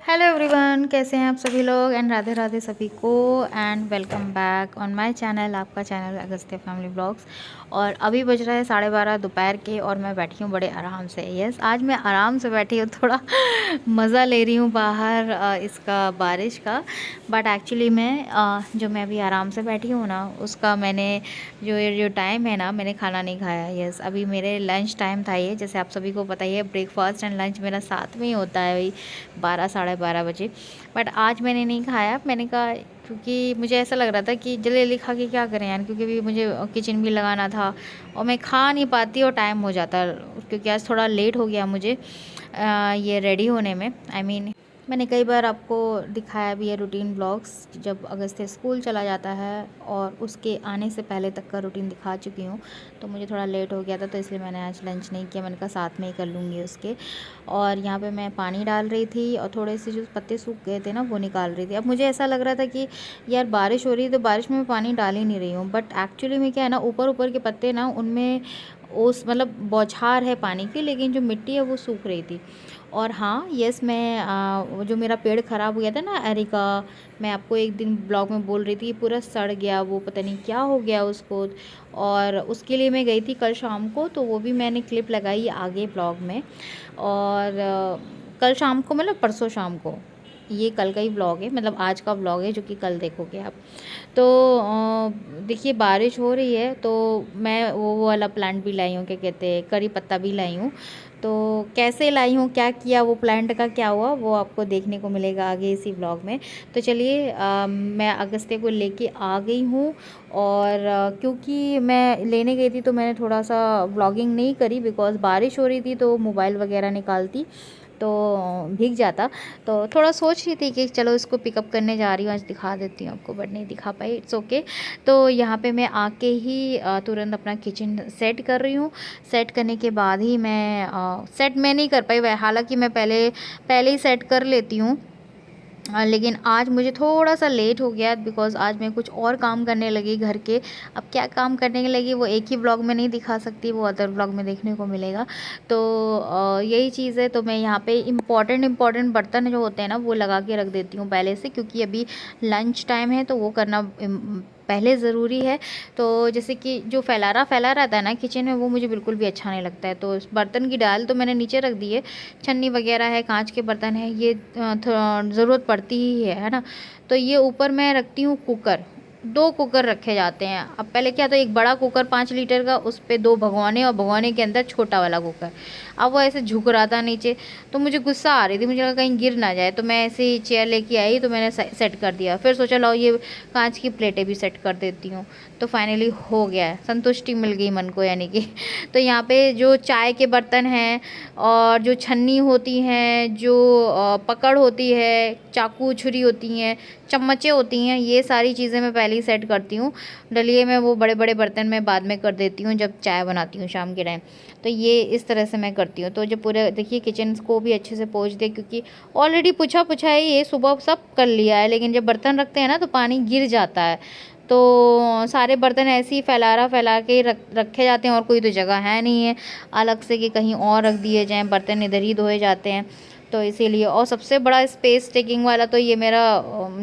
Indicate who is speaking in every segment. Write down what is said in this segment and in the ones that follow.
Speaker 1: Hello everyone, कैसे हैं आप सभी लोग। एंड राधे राधे सभी को। And welcome back on my channel, आपका चैनल अगस्त्य फैमिली व्लॉग्स। और अभी बज रहा है 12:30 दोपहर के और मैं बैठी हूँ बड़े आराम से। यस, आज मैं आराम से बैठी हूँ, थोड़ा मज़ा ले रही हूँ बाहर इसका बारिश का। बट एक्चुअली जो मैं अभी आराम से बैठी हूँ ना, उसका मैंने जो टाइम है ना, मैंने खाना नहीं खाया। यस, अभी मेरे लंच टाइम था ये। जैसे आप सभी को पता ही है, ब्रेकफास्ट एंड लंच मेरा साथ में ही होता है, वही 12 साढ़े 12 बजे। बट आज मैंने नहीं खाया। मैंने कहा, क्योंकि मुझे ऐसा लग रहा था कि जल्दी जल्दी खा के क्या करें यार, क्योंकि अभी मुझे किचन भी लगाना था और मैं खा नहीं पाती और टाइम हो जाता, क्योंकि आज थोड़ा लेट हो गया मुझे ये रेडी होने में। मैंने कई बार आपको दिखाया भी है रूटीन ब्लॉग्स, जब अगस्त स्कूल चला जाता है और उसके आने से पहले तक का रूटीन दिखा चुकी हूँ। तो मुझे थोड़ा लेट हो गया था, तो इसलिए मैंने आज लंच नहीं किया। मैंने कहा साथ में ही कर लूँगी उसके। और यहाँ पे मैं पानी डाल रही थी और थोड़े से जो पत्ते सूख गए थे ना, वो निकाल रही थी। अब मुझे ऐसा लग रहा था कि यार बारिश हो रही है तो बारिश में मैं पानी डाल ही नहीं रही हूँ, बट एक्चुअली में क्या है ना, ऊपर ऊपर के पत्ते ना, उनमें ओस मतलब बौछार है पानी की, लेकिन जो मिट्टी है वो सूख रही थी। और हाँ, यस, मैं वो जो मेरा पेड़ ख़राब हो गया था ना, एरिका, मैं आपको एक दिन ब्लॉग में बोल रही थी, पूरा सड़ गया वो, पता नहीं क्या हो गया उसको। और उसके लिए मैं गई थी कल शाम को, तो वो भी मैंने क्लिप लगाई आगे ब्लॉग में। और कल शाम को मतलब परसों शाम को, ये कल का ही ब्लॉग है, मतलब आज का ब्लॉग है जो कि कल देखोगे आप। तो देखिए बारिश हो रही है, तो मैं वो वाला प्लांट भी लाई हूँ, क्या कहते हैं, करी पत्ता भी लाई हूँ। तो कैसे लाई हूँ, क्या किया, वो प्लांट का क्या हुआ, वो आपको देखने को मिलेगा आगे इसी ब्लॉग में। तो चलिए, मैं अगस्त्य को लेके आ गई हूँ। और क्योंकि मैं लेने गई थी तो मैंने थोड़ा सा व्लॉगिंग नहीं करी, बिकॉज़ बारिश हो रही थी, तो मोबाइल वगैरह निकालती तो भीग जाता। तो थोड़ा सोच रही थी कि चलो इसको पिकअप करने जा रही हूँ, आज दिखा देती हूँ आपको, बट नहीं दिखा पाई, इट्स ओके। तो यहाँ पे मैं आके ही तुरंत अपना किचन सेट कर रही हूँ। सेट करने के बाद ही मैं सेट मैं नहीं कर पाई, वह हालांकि मैं पहले पहले ही सेट कर लेती हूँ। लेकिन आज मुझे थोड़ा सा लेट हो गया, बिकॉज़ आज मैं कुछ और काम करने लगी घर के। अब क्या काम करने लगी वो एक ही ब्लॉग में नहीं दिखा सकती, वो अदर ब्लॉग में देखने को मिलेगा। तो यही चीज़ है। तो मैं यहाँ पे इम्पॉर्टेंट बर्तन जो होते हैं ना, वो लगा के रख देती हूँ पहले से, क्योंकि अभी लंच टाइम है तो वो करना पहले ज़रूरी है। तो जैसे कि जो फैला रहता है ना किचन में, वो मुझे बिल्कुल भी अच्छा नहीं लगता है। तो इस बर्तन की डाल तो मैंने नीचे रख दी है। छन्नी वगैरह है, कांच के बर्तन है, ये ज़रूरत पड़ती ही है ना। तो ये ऊपर मैं रखती हूँ कुकर। 2 कुकर रखे जाते हैं। अब पहले क्या था, एक बड़ा कुकर 5 लीटर का, उस पे 2 भगोने और भगोने के अंदर छोटा वाला कुकर। अब वो ऐसे झुक रहा था नीचे, तो मुझे गुस्सा आ रही थी, मुझे लगा कहीं गिर ना जाए, तो मैं ऐसे ही चेयर लेके आई, तो मैंने सेट कर दिया। फिर सोचा लाओ ये कांच की प्लेटें भी सेट कर देती हूँ। तो फाइनली हो गया, संतुष्टि मिल गई मन को, यानी कि। तो यहाँ पे जो चाय के बर्तन हैं और जो छन्नी होती हैं, जो पकड़ होती है, चाकू छुरी होती हैं, चम्मचें होती हैं, ये सारी चीज़ें मैं पहले ही सेट करती हूँ। डलिए में वो बड़े बड़े बर्तन मैं बाद में कर देती हूँ जब चाय बनाती हूँ शाम के टाइम। तो ये इस तरह से मैं करती हूँ। तो जब पूरे देखिए किचन को भी अच्छे से पोंछ दे, क्योंकि ऑलरेडी पूछा है ये सुबह सब कर लिया है, लेकिन जब बर्तन रखते हैं ना तो पानी गिर जाता है। तो सारे बर्तन ऐसे ही फैला के रखे जाते हैं, और कोई तो जगह है नहीं है अलग से कि कहीं और रख दिए जाएँ, बर्तन इधर ही धोए जाते हैं। तो इसीलिए, और सबसे बड़ा स्पेस टेकिंग वाला तो ये मेरा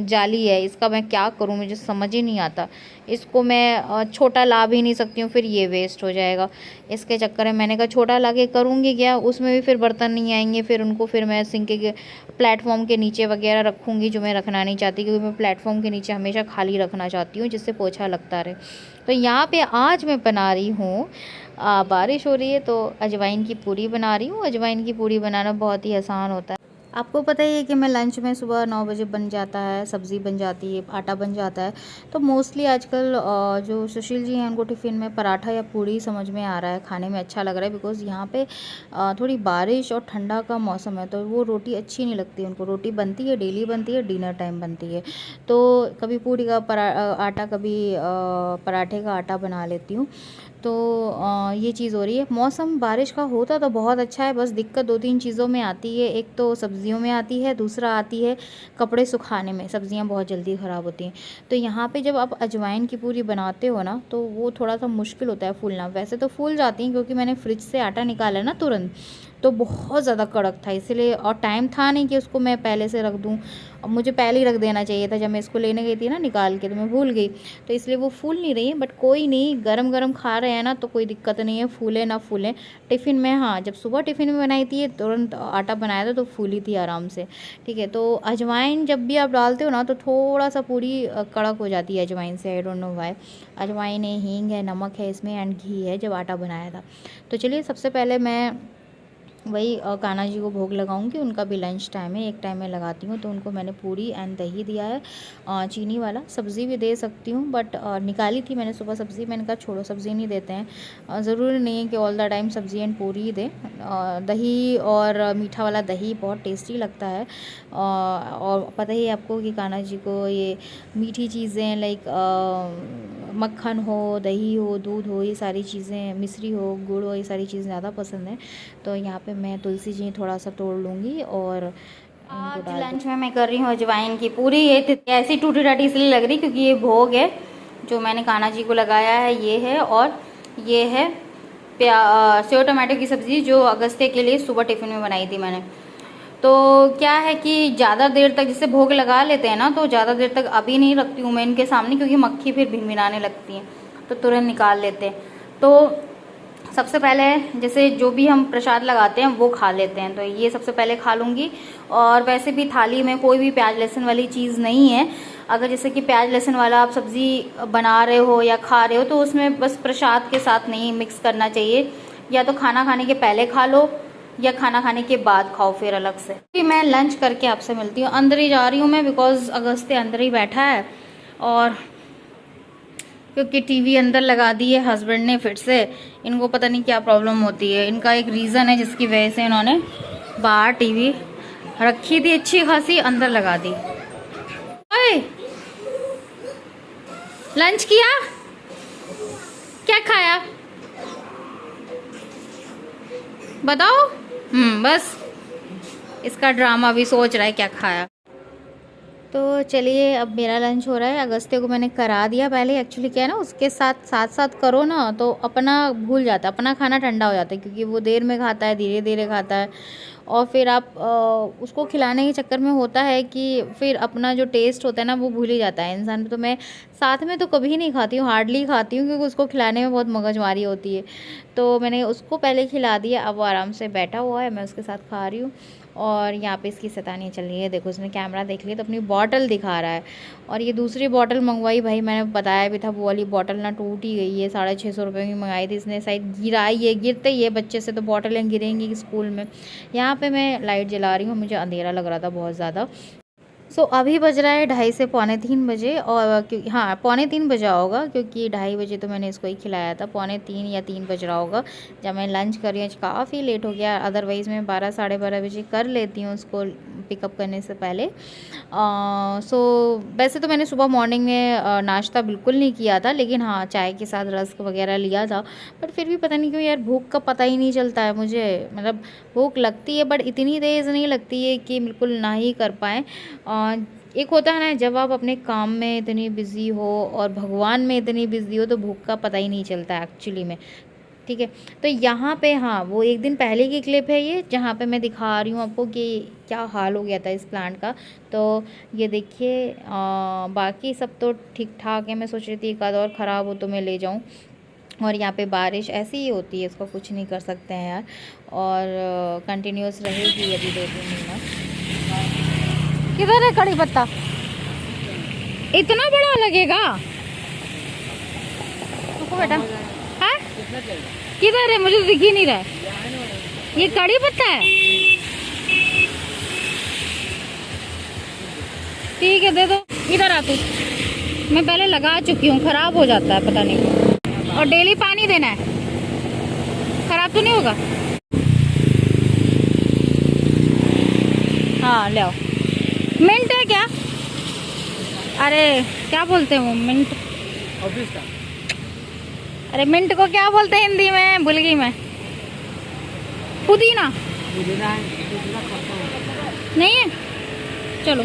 Speaker 1: जाली है। इसका मैं क्या करूँ, मुझे समझ ही नहीं आता। इसको मैं छोटा ला भी नहीं सकती हूँ, फिर ये वेस्ट हो जाएगा। इसके चक्कर में मैंने कहा छोटा ला के करूँगी क्या, उसमें भी फिर बर्तन नहीं आएंगे, फिर उनको फिर मैं सिंक के प्लेटफॉर्म के नीचे वगैरह रखूँगी, जो मैं रखना नहीं चाहती, क्योंकि मैं प्लेटफॉर्म के नीचे हमेशा खाली रखना चाहती हूँ, जिससे पोछा लगता रहे। तो यहाँ पे आज मैं बना रही हूँ, बारिश हो रही है तो अजवाइन की पूरी बना रही हूँ। अजवाइन की पूरी बनाना बहुत ही आसान होता है। आपको पता ही है कि मैं लंच में सुबह 9 बजे बन जाता है, सब्ज़ी बन जाती है, आटा बन जाता है। तो मोस्टली आजकल जो सुशील जी हैं, उनको टिफ़िन में पराठा या पूड़ी समझ में आ रहा है, खाने में अच्छा लग रहा है, बिकॉज़ यहाँ पे थोड़ी बारिश और ठंडा का मौसम है, तो वो रोटी अच्छी नहीं लगती उनको। रोटी बनती है, डेली बनती है, डिनर टाइम बनती है। तो कभी पूड़ी का आटा, कभी पराठे का आटा बना लेती हूँ। तो ये चीज़ हो रही है। मौसम बारिश का होता तो बहुत अच्छा है, बस दिक्कत 2-3 चीज़ों में आती है। एक तो सब्जियों में आती है, दूसरा आती है कपड़े सुखाने में, सब्जियां बहुत जल्दी ख़राब होती हैं। तो यहाँ पे जब आप अजवाइन की पूरी बनाते हो ना, तो वो थोड़ा सा मुश्किल होता है फूलना। वैसे तो फूल जाती हैं, क्योंकि मैंने फ्रिज से आटा निकाला है ना तुरंत, तो बहुत ज़्यादा कड़क था, इसीलिए और टाइम था नहीं कि उसको मैं पहले से रख दूँ। अब मुझे पहले ही रख देना चाहिए था, जब मैं इसको लेने गई थी ना निकाल के, तो मैं भूल गई, तो इसलिए वो फूल नहीं रही है। बट कोई नहीं, गरम गरम खा रहे हैं ना तो कोई दिक्कत नहीं है, फूले ना फूले। टिफ़िन में, हाँ, जब सुबह टिफ़िन में बनाई थी तुरंत आटा बनाया था तो फूली थी आराम से। ठीक है, तो अजवाइन जब भी आप डालते हो ना तो थोड़ा सा पूरी कड़क हो जाती है अजवाइन से, आई डोंट नो व्हाई। अजवाइन है, हींग है, नमक है इसमें एंड घी है जब आटा बनाया था। तो चलिए सबसे पहले मैं वही कान्हा जी को भोग लगाऊंगी, उनका भी लंच टाइम है, एक टाइम मैं लगाती हूँ, तो उनको मैंने पूरी एंड दही दिया है, चीनी वाला। सब्ज़ी भी दे सकती हूँ बट निकाली थी मैंने सुबह सब्ज़ी, मैंने कहा छोड़ो सब्ज़ी नहीं देते हैं, ज़रूरी नहीं है कि ऑल द टाइम सब्ज़ी एंड पूरी ही दें। दही और मीठा वाला दही बहुत टेस्टी लगता है, और पता ही है आपको कि कान्हा जी को ये मीठी चीज़ें लाइक मक्खन हो, दही हो, दूध हो, ये सारी चीज़ें, मिश्री हो, गुड़ हो, ये सारी चीज़ें ज़्यादा पसंद है। तो यहाँ पे मैं तुलसी जी थोड़ा सा तोड़ लूँगी और आज लंच में मैं कर रही हूँ अजवाइन की पूरी। ये ऐसी टूटी टाटी इसलिए लग रही क्योंकि ये भोग है जो मैंने कान्हा जी को लगाया है, ये है, और ये है सेव टमाटो की सब्ज़ी जो अगस्त्य के लिए सुबह टिफ़िन में बनाई थी मैंने। तो क्या है कि ज़्यादा देर तक जैसे भोग लगा लेते हैं ना, तो ज़्यादा देर तक अभी नहीं रखती हूँ मैं इनके सामने, क्योंकि मक्खी फिर भिनभिनाने लगती हैं, तो तुरंत निकाल लेते हैं। तो सबसे पहले जैसे जो भी हम प्रसाद लगाते हैं वो खा लेते हैं, तो ये सबसे पहले खा लूँगी। और वैसे भी थाली में कोई भी प्याज लहसुन वाली चीज़ नहीं है। अगर जैसे कि प्याज लहसुन वाला आप सब्ज़ी बना रहे हो या खा रहे हो तो उसमें बस प्रसाद के साथ नहीं मिक्स करना चाहिए, या तो खाना खाने के पहले खा लो या खाना खाने के बाद खाओ फिर अलग से। कि मैं लंच करके आपसे मिलती हूँ। अंदर ही जा रही हूँ मैं बिकॉज अगस्त्य अंदर ही बैठा है, और क्योंकि टीवी अंदर लगा दी है हस्बैंड ने फिर से। इनको पता नहीं क्या प्रॉब्लम होती है, इनका एक रीज़न है जिसकी वजह से इन्होंने बाहर टीवी रखी थी अच्छी खासी, अंदर लगा दी। ओए, लंच किया? क्या खाया बताओ? बस इसका ड्रामा भी सोच रहा है क्या खाया। तो चलिए अब मेरा लंच हो रहा है। अगस्त्य को मैंने करा दिया पहले। एक्चुअली क्या है ना, उसके साथ साथ करो ना तो अपना भूल जाता है, अपना खाना ठंडा हो जाता है, क्योंकि वो देर में खाता है, धीरे धीरे खाता है, और फिर आप उसको खिलाने के चक्कर में होता है कि फिर अपना जो टेस्ट होता है ना वो भूल ही जाता है इंसान। तो मैं साथ में तो कभी नहीं खाती हूँ, हार्डली खाती हूँ, क्योंकि उसको खिलाने में बहुत मगजमारी होती है। तो मैंने उसको पहले खिला दिया, अब वो आराम से बैठा हुआ है, मैं उसके साथ खा रही हूँ। और यहाँ पे इसकी शैतानी चल रही है, देखो उसने कैमरा देख लिया तो अपनी बॉटल दिखा रहा है। और ये दूसरी बॉटल मंगवाई, भाई मैंने बताया भी था वो वाली बॉटल ना टूट ही गई है, 650 रुपये की मंगाई थी इसने, शायद गिराई है, गिरते ही है बच्चे से तो बॉटलें गिरेंगी स्कूल में। यहाँ पे मैं लाइट जला रही हूँ, मुझे अंधेरा लग रहा था बहुत ज़्यादा। अभी बज रहा है 2:30 से 2:45 बजे, और क्योंकि हाँ 2:45 बजा होगा, क्योंकि 2:30 बजे तो मैंने इसको ही खिलाया था, 2:45 या 3 बज रहा होगा जब मैं लंच कर रही हूँ। काफ़ी लेट हो गया, अदरवाइज़ मैं 12 साढ़े 12 बजे कर लेती हूँ उसको पिकअप करने से पहले। वैसे तो मैंने सुबह मॉर्निंग में नाश्ता बिल्कुल नहीं किया था, लेकिन हाँ चाय के साथ रस्क वगैरह लिया था। बट फिर भी पता नहीं क्यों यार भूख का पता ही नहीं चलता है मुझे, मतलब भूख लगती है बट इतनी तेज़ नहीं लगती है कि बिल्कुल ना ही कर पाएँ। एक होता है ना, जब आप अपने काम में इतनी बिज़ी हो और भगवान में इतनी बिज़ी हो तो भूख का पता ही नहीं चलता एक्चुअली में। ठीक है, तो यहाँ पे हाँ वो एक दिन पहले की क्लिप है ये, जहाँ पे मैं दिखा रही हूँ आपको कि क्या हाल हो गया था इस प्लांट का। तो ये देखिए, बाकी सब तो ठीक ठाक है। मैं सोच रही थी एक आध और ख़राब हो तो मैं ले जाऊँ, और यहाँ पे बारिश ऐसी ही होती है, इसको कुछ नहीं कर सकते हैं यार, और कंटिन्यूस रहेगी अभी 2-3 महीना। किधर है कड़ी पत्ता? इतना बड़ा लगेगा? रुको बेटा, है किधर है? मुझे दिख ही नहीं रहा है। ये कड़ी पत्ता है? ठीक है दे दो, इधर आ तू। मैं पहले लगा चुकी हूँ, खराब हो जाता है पता नहीं। और डेली पानी देना है, खराब तो नहीं होगा? हाँ ले आओ। मिंट है क्या? अरे क्या बोलते हैं वो, मिंट ऑफिस का? अरे मिंट को क्या बोलते हैं हिंदी में, भूल गई मैं। पुदीना नहीं है? चलो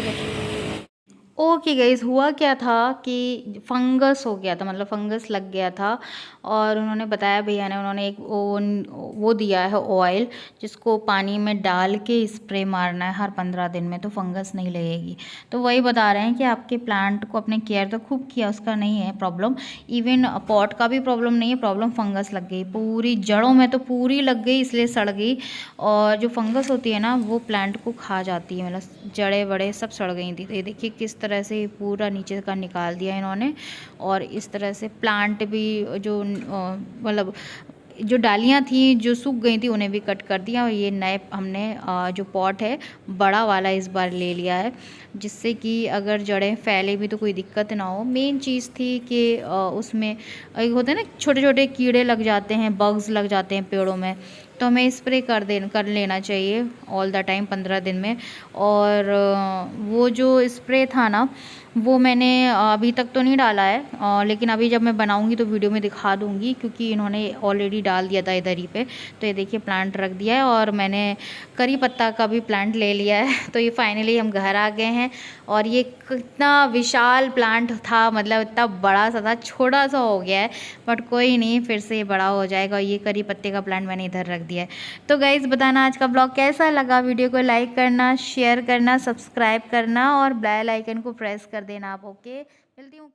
Speaker 1: ओके गाइस, हुआ क्या था कि फंगस हो गया था, मतलब फंगस लग गया था। और उन्होंने बताया, भैया ने, उन्होंने एक वो दिया है ऑयल, जिसको पानी में डाल के स्प्रे मारना है हर 15 दिन में, तो फंगस नहीं लगेगी। तो वही बता रहे हैं कि आपके प्लांट को अपने केयर तो खूब किया, उसका नहीं है प्रॉब्लम। इवन पॉट का भी प्रॉब्लम नहीं है, प्रॉब्लम फंगस लग गई पूरी जड़ों में, तो पूरी लग गई, इसलिए सड़ गई। और जो फंगस होती है ना, वो प्लांट को खा जाती है, मतलब जड़े बड़े सब सड़ गई थी। तो ये देखिए किस तरह से पूरा नीचे का निकाल दिया इन्होंने। और इस तरह से प्लांट भी जो मतलब जो डालियाँ थी जो सूख गई थी, उन्हें भी कट कर दिया। और ये नए हमने जो पॉट है बड़ा वाला इस बार ले लिया है, जिससे कि अगर जड़ें फैले भी तो कोई दिक्कत ना हो। मेन चीज़ थी कि उसमें एक होते हैं ना, छोटे छोटे कीड़े लग जाते हैं, बग्स लग जाते हैं पेड़ों में, तो हमें स्प्रे कर लेना चाहिए ऑल द टाइम 15 दिन में। और वो जो स्प्रे था ना, वो मैंने अभी तक तो नहीं डाला है, लेकिन अभी जब मैं बनाऊंगी तो वीडियो में दिखा दूंगी, क्योंकि इन्होंने ऑलरेडी डाल दिया था इधर ही पे। तो ये देखिए प्लांट रख दिया है, और मैंने करी पत्ता का भी प्लांट ले लिया है। तो ये फाइनली हम घर आ गए हैं। और ये कितना विशाल प्लांट था, मतलब इतना बड़ा सा था, छोटा सा हो गया है, बट कोई नहीं, फिर से ये बड़ा हो जाएगा। और ये करी पत्ते का प्लांट मैंने इधर रख दिया है। तो गाइज़ बताना आज का ब्लॉग कैसा लगा, वीडियो को लाइक करना, शेयर करना, सब्सक्राइब करना और बेल आइकन को प्रेस कर देना आप। ओके, मिलती हूँ।